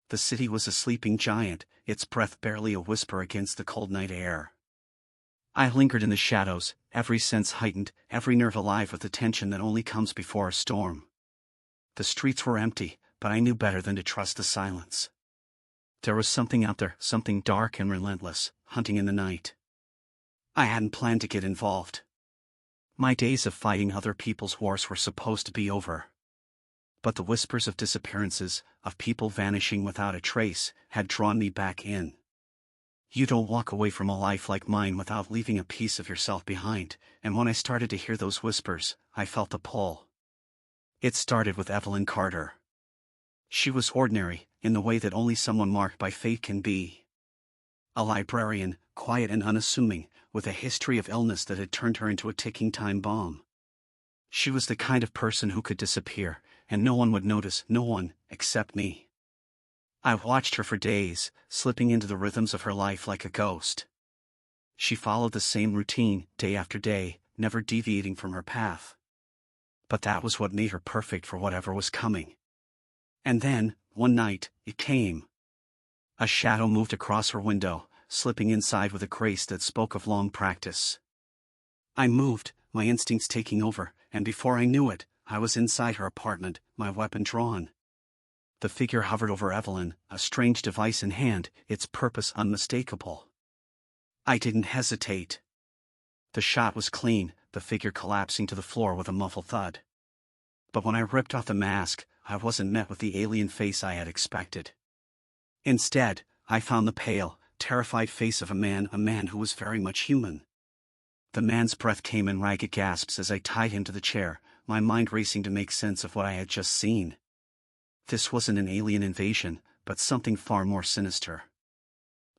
The city was a sleeping giant, its breath barely a whisper against the cold night air. I lingered in the shadows, every sense heightened, every nerve alive with the tension that only comes before a storm. The streets were empty, but I knew better than to trust the silence. There was something out there, something dark and relentless, hunting in the night. I hadn't planned to get involved. My days of fighting other people's wars were supposed to be over. But the whispers of disappearances, of people vanishing without a trace, had drawn me back in. You don't walk away from a life like mine without leaving a piece of yourself behind, and when I started to hear those whispers, I felt the pull. It started with Evelyn Carter. She was ordinary, in the way that only someone marked by fate can be. A librarian, quiet and unassuming, with a history of illness that had turned her into a ticking time bomb. She was the kind of person who could disappear, and no one would notice, no one, except me. I watched her for days, slipping into the rhythms of her life like a ghost. She followed the same routine, day after day, never deviating from her path. But that was what made her perfect for whatever was coming. And then, one night, it came. A shadow moved across her window, slipping inside with a grace that spoke of long practice. I moved, my instincts taking over, and before I knew it, I was inside her apartment, my weapon drawn. The figure hovered over Evelyn, a strange device in hand, its purpose unmistakable. I didn't hesitate. The shot was clean, the figure collapsing to the floor with a muffled thud. But when I ripped off the mask, I wasn't met with the alien face I had expected. Instead, I found the pale, terrified face of a man who was very much human. The man's breath came in ragged gasps as I tied him to the chair, my mind racing to make sense of what I had just seen. This wasn't an alien invasion, but something far more sinister.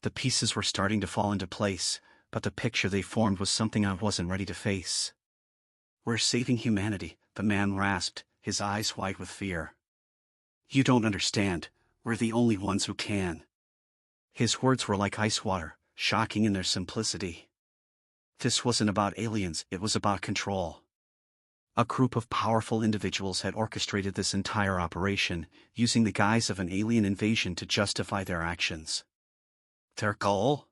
The pieces were starting to fall into place, but the picture they formed was something I wasn't ready to face. "We're saving humanity," the man rasped, his eyes wide with fear. "You don't understand, we're the only ones who can." His words were like ice water, shocking in their simplicity. This wasn't about aliens, it was about control. A group of powerful individuals had orchestrated this entire operation, using the guise of an alien invasion to justify their actions. Their goal?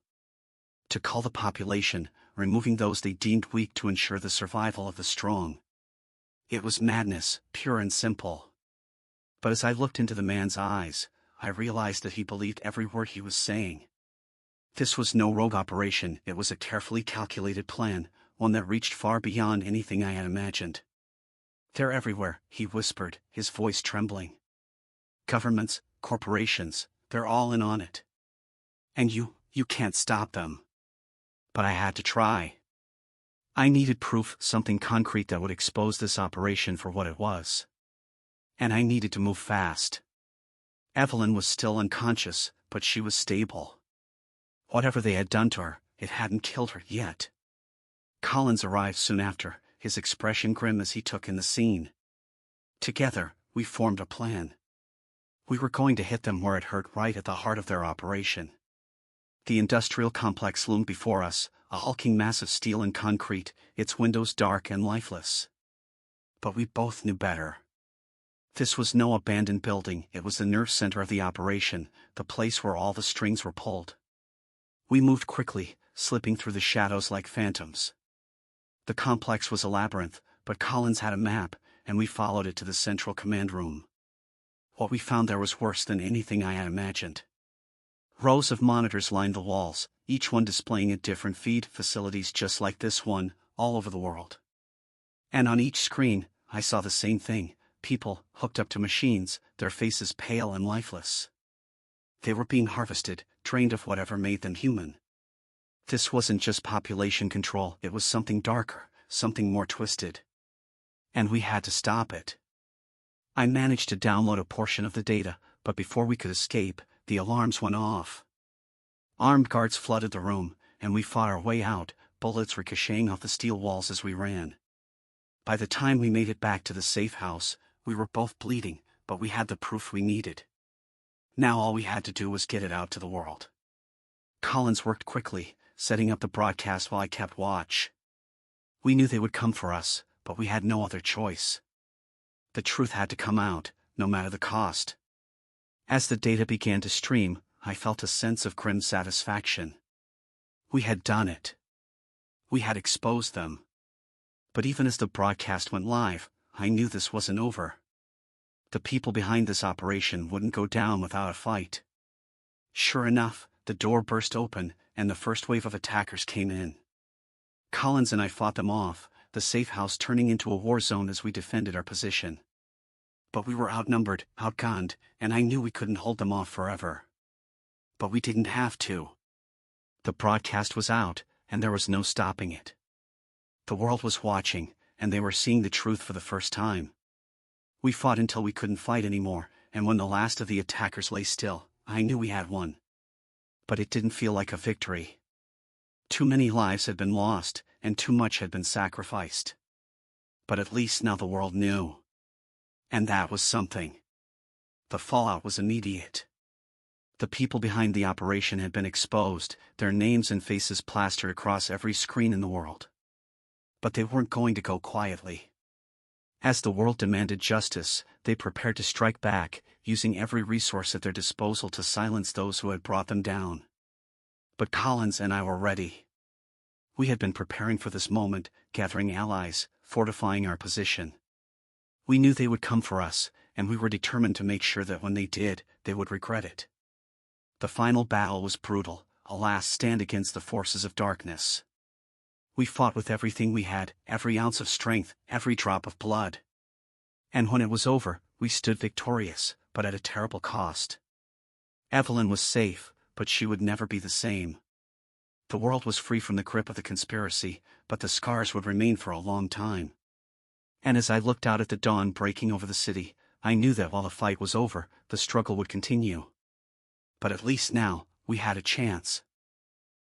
To cull the population, removing those they deemed weak to ensure the survival of the strong. It was madness, pure and simple. But as I looked into the man's eyes, I realized that he believed every word he was saying. This was no rogue operation, it was a carefully calculated plan, one that reached far beyond anything I had imagined. "They're everywhere," he whispered, his voice trembling. "Governments, corporations, they're all in on it. And you can't stop them." But I had to try. I needed proof, something concrete that would expose this operation for what it was. And I needed to move fast. Evelyn was still unconscious, but she was stable. Whatever they had done to her, it hadn't killed her yet. Collins arrived soon after, his expression grim as he took in the scene. Together, we formed a plan. We were going to hit them where it hurt, right at the heart of their operation. The industrial complex loomed before us, a hulking mass of steel and concrete, its windows dark and lifeless. But we both knew better. This was no abandoned building, it was the nerve center of the operation, the place where all the strings were pulled. We moved quickly, slipping through the shadows like phantoms. The complex was a labyrinth, but Collins had a map, and we followed it to the central command room. What we found there was worse than anything I had imagined. Rows of monitors lined the walls, each one displaying a different feed, facilities just like this one, all over the world. And on each screen, I saw the same thing, people, hooked up to machines, their faces pale and lifeless. They were being harvested, drained of whatever made them human. This wasn't just population control, it was something darker, something more twisted. And we had to stop it. I managed to download a portion of the data, but before we could escape, the alarms went off. Armed guards flooded the room, and we fought our way out, bullets ricocheting off the steel walls as we ran. By the time we made it back to the safe house, we were both bleeding, but we had the proof we needed. Now all we had to do was get it out to the world. Collins worked quickly, setting up the broadcast while I kept watch. We knew they would come for us, but we had no other choice. The truth had to come out, no matter the cost. As the data began to stream, I felt a sense of grim satisfaction. We had done it. We had exposed them. But even as the broadcast went live, I knew this wasn't over. The people behind this operation wouldn't go down without a fight. Sure enough, the door burst open, and the first wave of attackers came in. Collins and I fought them off, the safe house turning into a war zone as we defended our position. But we were outnumbered, outgunned, and I knew we couldn't hold them off forever. But we didn't have to. The broadcast was out, and there was no stopping it. The world was watching, and they were seeing the truth for the first time. We fought until we couldn't fight anymore, and when the last of the attackers lay still, I knew we had won. But it didn't feel like a victory. Too many lives had been lost, and too much had been sacrificed. But at least now the world knew. And that was something. The fallout was immediate. The people behind the operation had been exposed, their names and faces plastered across every screen in the world. But they weren't going to go quietly. As the world demanded justice, they prepared to strike back, using every resource at their disposal to silence those who had brought them down. But Collins and I were ready. We had been preparing for this moment, gathering allies, fortifying our position. We knew they would come for us, and we were determined to make sure that when they did, they would regret it. The final battle was brutal, a last stand against the forces of darkness. We fought with everything we had, every ounce of strength, every drop of blood. And when it was over, we stood victorious, but at a terrible cost. Evelyn was safe, but she would never be the same. The world was free from the grip of the conspiracy, but the scars would remain for a long time. And as I looked out at the dawn breaking over the city, I knew that while the fight was over, the struggle would continue. But at least now, we had a chance.